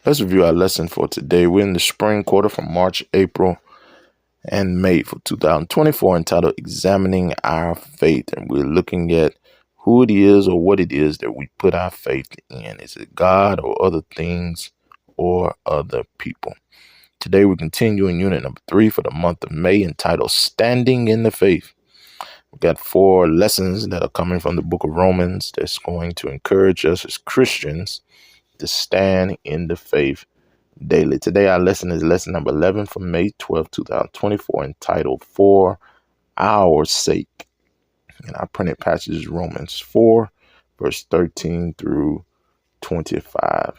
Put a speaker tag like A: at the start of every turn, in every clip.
A: Let's review our lesson for today. We're in the spring quarter from March, April, and May for 2024, entitled Examining Our Faith. And we're looking at who it is or what it is that we put our faith in. Is it God or other things or other people? Today we continue in unit number 3 for the month of May, entitled Standing in the Faith. We've got 4 lessons that are coming from the book of Romans that's going to encourage us as Christians to stand in the faith daily. Today, our lesson is lesson number 11 from May 12, 2024, entitled For Our Sake. And our printed passage is Romans 4, verse 13 through 25.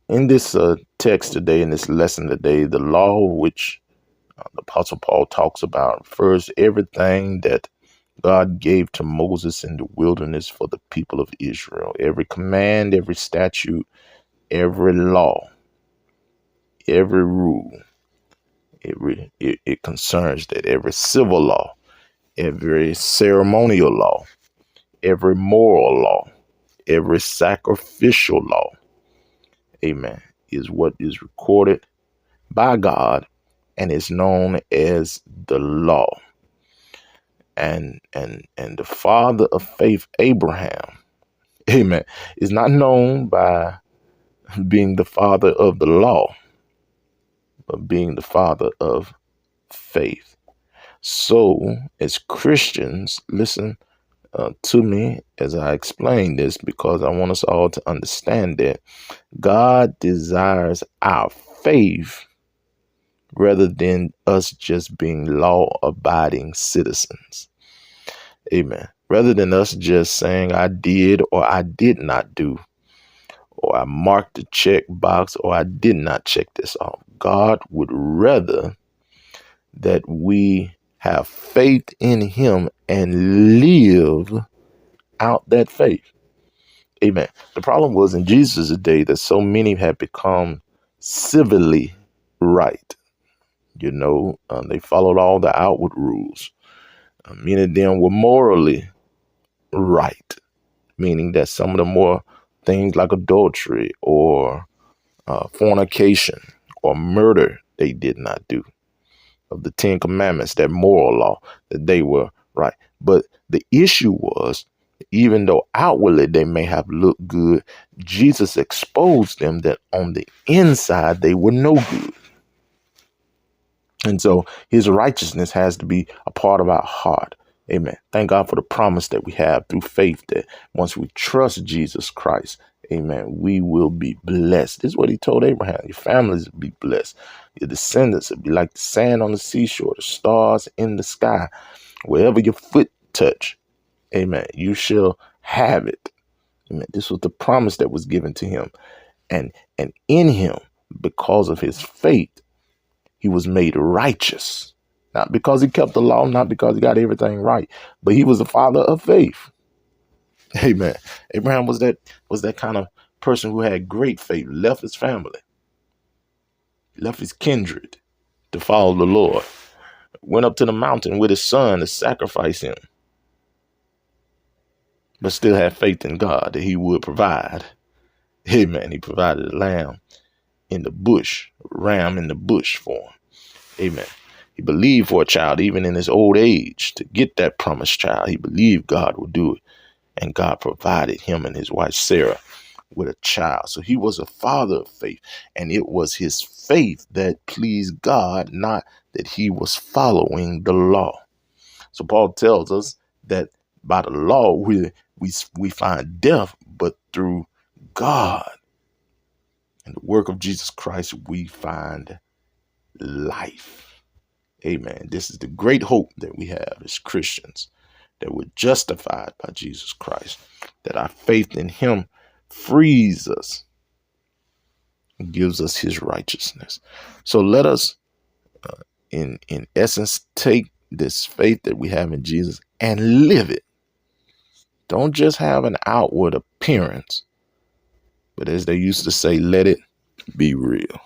A: In this text today, in this lesson today, the law which the Apostle Paul talks about refers everything that God gave to Moses in the wilderness for the people of Israel. Every command, every statute, every law, every rule, it concerns that. Every civil law, every ceremonial law, every moral law, every sacrificial law, amen, is what is recorded by God and is known as the law. And the father of faith, Abraham, amen, is not known by being the father of the law, but being the father of faith. So, as Christians, listen to me as I explain this, because I want us all to understand that God desires our faith rather than us just being law-abiding citizens. Amen. Rather than us just saying I did or I did not do, or I marked the check box or I did not check this off. God would rather that we have faith in him and live out that faith. Amen. The problem was in Jesus' day that so many had become civilly right. They followed all the outward rules. Many of them were morally right, meaning that some of the more things like adultery or fornication or murder they did not do. Of the 10 Commandments, that moral law, that they were right. But the issue was, even though outwardly they may have looked good, Jesus exposed them that on the inside they were no good. And so his righteousness has to be a part of our heart. Amen. Thank God for the promise that we have through faith that once we trust Jesus Christ, amen, we will be blessed. This is what he told Abraham. Your families will be blessed. Your descendants will be like the sand on the seashore, the stars in the sky. Wherever your foot touch, amen, you shall have it. Amen. This was the promise that was given to him. And in him, because of his faith, he was made righteous. Not because he kept the law, not because he got everything right, but he was the father of faith. Amen. Abraham was that kind of person who had great faith, left his family, left his kindred to follow the Lord, went up to the mountain with his son to sacrifice him, but still had faith in God that he would provide. Amen. He provided a lamb in the bush, a ram in the bush for him. Amen. He believed for a child, even in his old age, to get that promised child. He believed God would do it. And God provided him and his wife, Sarah, with a child. So he was a father of faith. And it was his faith that pleased God, not that he was following the law. So Paul tells us that by the law, we find death, but through God and the work of Jesus Christ, we find life. Amen. This is the great hope that we have as Christians, that we're justified by Jesus Christ, that our faith in him frees us and gives us his righteousness. So let us, in essence, take this faith that we have in Jesus and live it. Don't just have an outward appearance, but as they used to say, let it be real.